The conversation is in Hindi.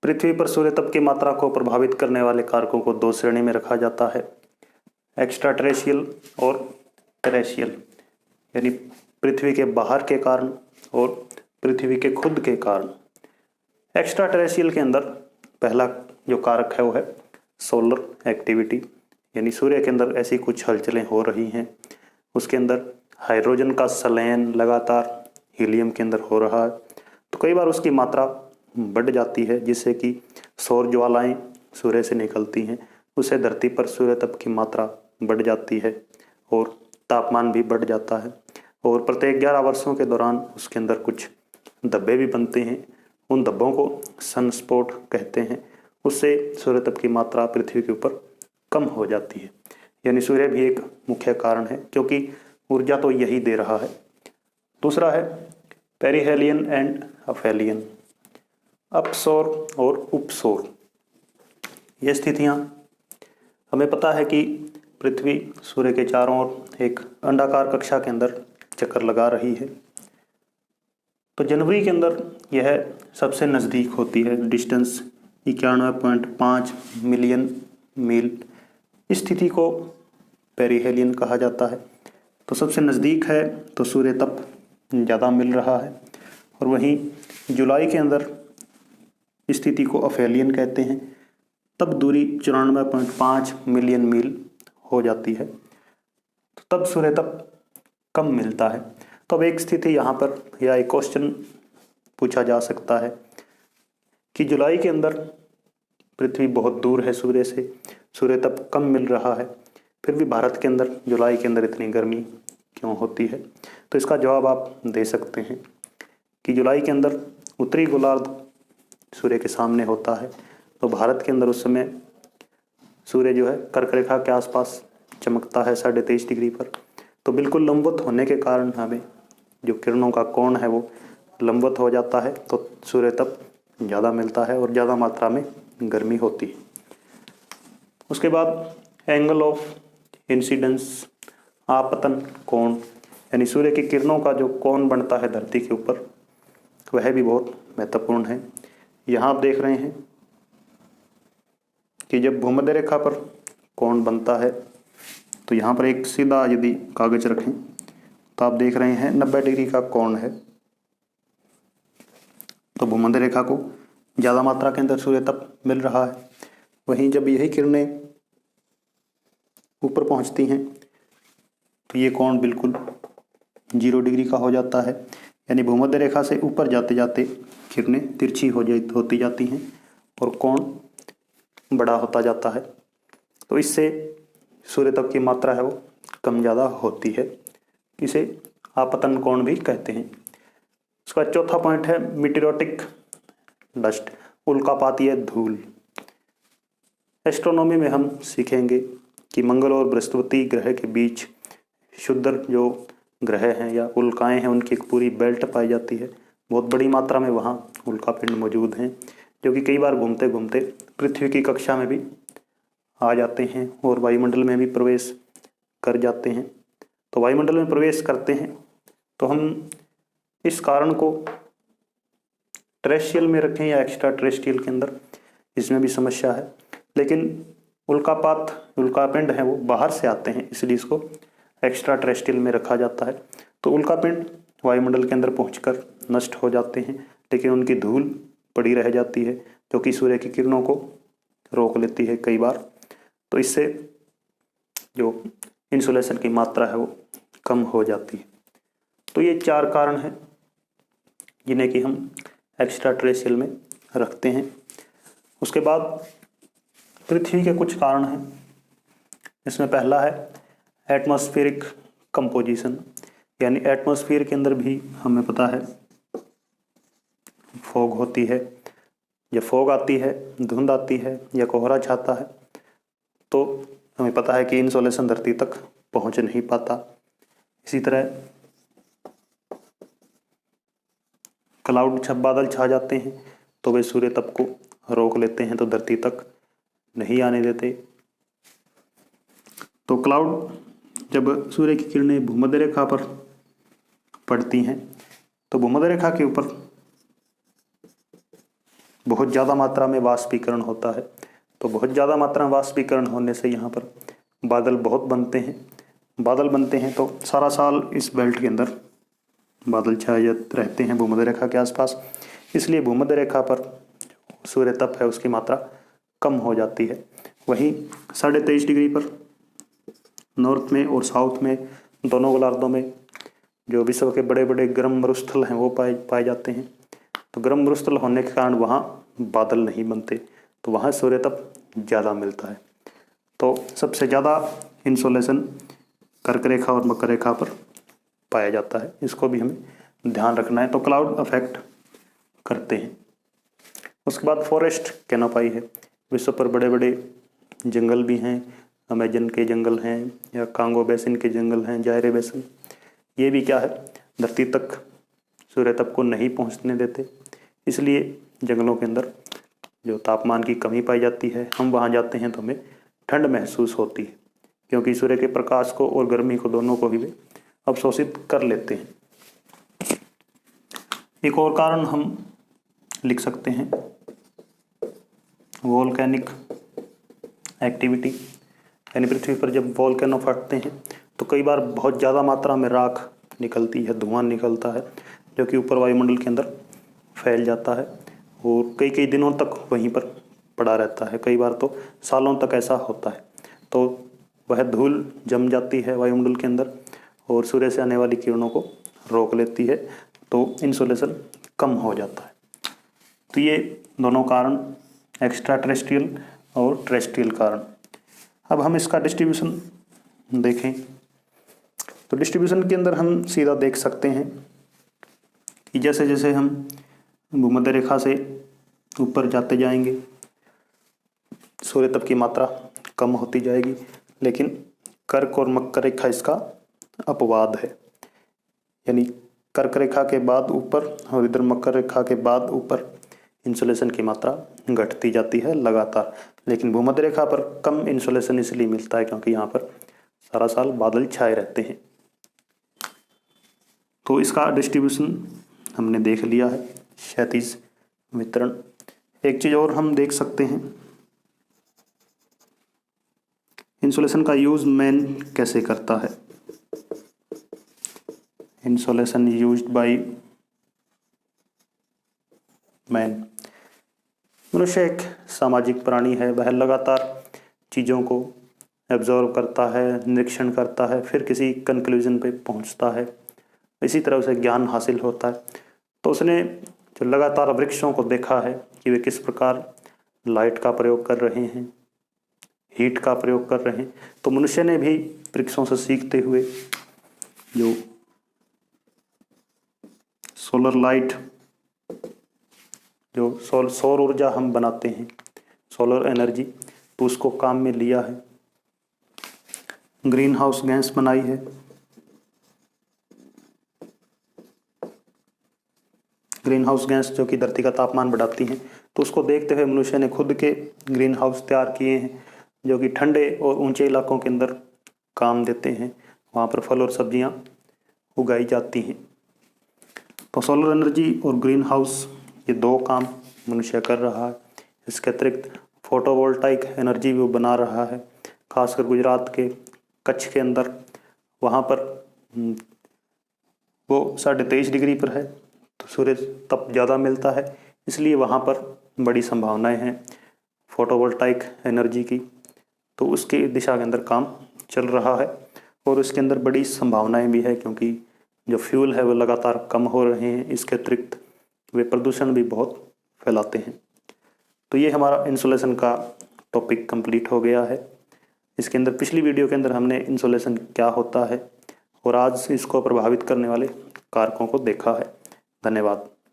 पृथ्वी पर सूर्य तप की मात्रा को प्रभावित करने वाले कारकों को दो श्रेणी में रखा जाता है, एक्स्ट्रा टेरेस्ट्रियल और टेरेस्ट्रियल, यानी पृथ्वी के बाहर के कारण और पृथ्वी के खुद के कारण। एक्स्ट्रा टेरेस्ट्रियल के अंदर पहला जो कारक है वो है सोलर एक्टिविटी, यानी सूर्य के अंदर ऐसी कुछ हलचलें हो रही हैं, उसके अंदर हाइड्रोजन का संलयन लगातार हीलियम के अंदर हो रहा है, तो कई बार उसकी मात्रा बढ़ जाती है, जिससे कि सौर ज्वालाएं सूर्य से निकलती हैं, उससे धरती पर सूर्य तप की मात्रा बढ़ जाती है और तापमान भी बढ़ जाता है। और प्रत्येक 11 वर्षों के दौरान उसके अंदर कुछ धब्बे भी बनते हैं, उन धब्बों को सनस्पॉट कहते हैं, उससे सूर्य तप की मात्रा पृथ्वी के ऊपर कम हो जाती है। यानी सूर्य भी एक मुख्य कारण है, क्योंकि ऊर्जा तो यही दे रहा है। दूसरा है पेरिहेलियन एंड अफेलियन, अपसौर और उपसौर। ये स्थितियाँ हमें पता है कि पृथ्वी सूर्य के चारों ओर एक अंडाकार कक्षा के अंदर चक्कर लगा रही है, तो जनवरी के अंदर यह सबसे नज़दीक होती है, डिस्टेंस 91.5 मिलियन मील। इस स्थिति को पेरिहेलियन कहा जाता है। तो सबसे नज़दीक है तो सूर्य तप ज़्यादा मिल रहा है, और वहीं जुलाई के अंदर स्थिति को अफेलियन कहते हैं, तब दूरी 94.5 मिलियन मील हो जाती है, तो तब सूर्य तप कम मिलता है। तो अब एक स्थिति यहाँ पर या एक क्वेश्चन पूछा जा सकता है कि जुलाई के अंदर पृथ्वी बहुत दूर है सूर्य से, सूर्य तप कम मिल रहा है, फिर भी भारत के अंदर जुलाई के अंदर इतनी गर्मी क्यों होती है? तो इसका जवाब आप दे सकते हैं कि जुलाई के अंदर उत्तरी गोलार्ध सूर्य के सामने होता है, तो भारत के अंदर उस समय सूर्य जो है कर्क रेखा के आसपास चमकता है 23.5 डिग्री पर, तो बिल्कुल लंबवत होने के कारण हमें जो किरणों का कोण है वो लंबवत हो जाता है, तो सूर्य तप ज़्यादा मिलता है और ज़्यादा मात्रा में गर्मी होती है। उसके बाद एंगल ऑफ इंसिडेंस, आपतन कोण, यानी सूर्य की किरणों का जो कोण बनता है धरती के ऊपर, वह भी बहुत महत्वपूर्ण है। यहाँ आप देख रहे हैं कि जब भूमध्य रेखा पर कोण बनता है, तो यहाँ पर एक सीधा यदि कागज रखें तो आप देख रहे हैं 90 डिग्री का कोण है, तो भूमध्य रेखा को ज़्यादा मात्रा के अंदर सूर्य तप मिल रहा है। वहीं जब यही किरणें ऊपर पहुँचती हैं तो ये कोण बिल्कुल 0 डिग्री का हो जाता है, यानी भूमध्य रेखा से ऊपर जाते जाते किरणें तिरछी होती जाती हैं और कोण बड़ा होता जाता है, तो इससे सूर्य तप की मात्रा है वो कम ज़्यादा होती है। इसे आपतन कोण भी कहते हैं। उसका चौथा पॉइंट है मीटेरोटिक डस्ट, उल्कापातीय धूल। एस्ट्रोनॉमी में हम सीखेंगे कि मंगल और बृहस्पति ग्रह के बीच शुद्ध जो ग्रह हैं या उल्काएं हैं, उनकी एक पूरी बेल्ट पाई जाती है। बहुत बड़ी मात्रा में वहाँ उल्कापिंड मौजूद हैं, जो कि कई बार घूमते घूमते पृथ्वी की कक्षा में भी आ जाते हैं और वायुमंडल में भी प्रवेश कर जाते हैं। तो वायुमंडल में प्रवेश करते हैं तो हम इस कारण को टेरेस्ट्रियल में रखें या एक्स्ट्रा टेरेस्ट्रियल के अंदर, इसमें भी समस्या है। लेकिन उल्कापिंड हैं वो बाहर से आते हैं, इसलिए इसको एक्स्ट्रा टेरेस्ट्रियल में रखा जाता है। तो उल्कापिंड वायुमंडल के अंदर पहुंचकर नष्ट हो जाते हैं, लेकिन उनकी धूल पड़ी रह जाती है, जो कि सूर्य की किरणों को रोक लेती है कई बार। तो इससे जो इंसुलेशन की मात्रा है वो कम हो जाती है। तो ये 4 कारण हैं जिन्हें कि हम एक्स्ट्रा टेरेस्ट्रियल में रखते हैं। उसके बाद पृथ्वी के कुछ कारण हैं। इसमें पहला है एटमॉस्फेरिक कंपोजिशन, यानी एटमॉस्फेयर के अंदर भी हमें पता है फॉग होती है। जब फॉग आती है, धुंध आती है या कोहरा छाता है, तो हमें पता है कि इंसोलेशन धरती तक पहुंच नहीं पाता। इसी तरह क्लाउड बादल छा जाते हैं तो वे सूर्य तप को रोक लेते हैं, तो धरती तक नहीं आने देते। तो क्लाउड जब सूर्य की किरणें भूमध्य रेखा पर पड़ती हैं तो भूमध्य रेखा के ऊपर बहुत ज़्यादा मात्रा में वाष्पीकरण होता है। तो बहुत ज़्यादा मात्रा में वाष्पीकरण होने से यहाँ पर बादल बहुत बनते हैं। बादल बनते हैं तो सारा साल इस बेल्ट के अंदर बादल छाए रहते हैं भूमध्य रेखा के आसपास। इसलिए भूमध्य रेखा पर सूर्य तप है उसकी मात्रा कम हो जाती है। वहीं 23.5 डिग्री पर नॉर्थ में और साउथ में दोनों गोलार्धों में जो विश्व के बड़े बड़े गर्म मरुस्थल हैं वो पाए जाते हैं। तो गर्म मरुस्थल होने के कारण वहाँ बादल नहीं बनते, तो वहाँ सूर्य तप ज़्यादा मिलता है। तो सबसे ज़्यादा इंसोलेशन कर्क रेखा और मकर रेखा पर पाया जाता है, इसको भी हमें ध्यान रखना है। तो क्लाउड अफेक्ट करते हैं। उसके बाद फॉरेस्ट कैनोपाई है। विश्व पर बड़े बड़े जंगल भी हैं, अमेजन के जंगल हैं या कांगो बेसिन के जंगल हैं, जायरे बेसिन। ये भी क्या है, धरती तक सूर्य तप को नहीं पहुंचने देते। इसलिए जंगलों के अंदर जो तापमान की कमी पाई जाती है, हम वहाँ जाते हैं तो हमें ठंड महसूस होती है, क्योंकि सूर्य के प्रकाश को और गर्मी को दोनों को ही वे अवशोषित कर लेते हैं। एक और कारण हम लिख सकते हैं वोल्केनिक एक्टिविटी, यानी पृथ्वी पर जब वोल्केनो फटते हैं तो कई बार बहुत ज़्यादा मात्रा में राख निकलती है, धुआं निकलता है, जो कि ऊपर वायुमंडल के अंदर फैल जाता है और कई कई दिनों तक वहीं पर पड़ा रहता है। कई बार तो सालों तक ऐसा होता है। तो वह धूल जम जाती है वायुमंडल के अंदर और सूर्य से आने वाली किरणों को रोक लेती है, तो इंसोलेशन कम हो जाता है। तो ये दोनों कारण एक्स्ट्रा टेरेस्ट्रियल और टेरेस्ट्रियल कारण। अब हम इसका डिस्ट्रीब्यूशन देखें तो डिस्ट्रीब्यूशन के अंदर हम सीधा देख सकते हैं कि जैसे जैसे हम भूमध्य रेखा से ऊपर जाते जाएंगे सूर्य तप की मात्रा कम होती जाएगी, लेकिन कर्क और मकर रेखा इसका अपवाद है। यानी कर्क रेखा के बाद ऊपर और इधर मकर रेखा के बाद ऊपर इंसोलेशन की मात्रा घटती जाती है लगातार। लेकिन भूमध्य रेखा पर कम इंसोलेशन इसलिए मिलता है क्योंकि यहाँ पर सारा साल बादल छाए रहते हैं। तो इसका डिस्ट्रीब्यूशन हमने देख लिया है, क्षैतिज वितरण। एक चीज़ और हम देख सकते हैं, इंसोलेशन का यूज़ मैन कैसे करता है। Insolation used by man. मनुष्य एक सामाजिक प्राणी है, वह लगातार चीज़ों को एब्जॉर्व करता है, निरीक्षण करता है, फिर किसी कंक्लूजन पे पहुंचता है, इसी तरह उसे ज्ञान हासिल होता है। तो उसने जो लगातार वृक्षों को देखा है कि वे किस प्रकार लाइट का प्रयोग कर रहे हैं, हीट का प्रयोग कर रहे हैं, तो मनुष्य ने भी वृक्षों से सीखते हुए जो सोलर लाइट, जो सौर ऊर्जा हम बनाते हैं, सोलर एनर्जी, तो उसको काम में लिया है। ग्रीन हाउस गैस बनाई है। ग्रीन हाउस गैस जो कि धरती का तापमान बढ़ाती हैं, तो उसको देखते हुए मनुष्य ने खुद के ग्रीन हाउस तैयार किए हैं जो कि ठंडे और ऊंचे इलाकों के अंदर काम देते हैं। वहाँ पर फल और सब्जियाँ उगाई जाती हैं। तो सोलर एनर्जी और ग्रीन हाउस, ये दो काम मनुष्य कर रहा है। इसके अतिरिक्त फोटोवोल्टाइक एनर्जी भी वो बना रहा है, खासकर गुजरात के कच्छ के अंदर। वहाँ पर वो 23.5 डिग्री पर है, तो सूर्य तप ज़्यादा मिलता है, इसलिए वहाँ पर बड़ी संभावनाएं हैं फोटोवोल्टाइक एनर्जी की। तो उसकी दिशा के अंदर काम चल रहा है और उसके अंदर बड़ी संभावनाएं भी है, क्योंकि जो फ्यूल है वो लगातार कम हो रहे हैं। इसके अतिरिक्त वे प्रदूषण भी बहुत फैलाते हैं। तो ये हमारा इंसोलेशन का टॉपिक कंप्लीट हो गया है। इसके अंदर पिछली वीडियो के अंदर हमने इंसोलेशन क्या होता है और आज इसको प्रभावित करने वाले कारकों को देखा है। धन्यवाद।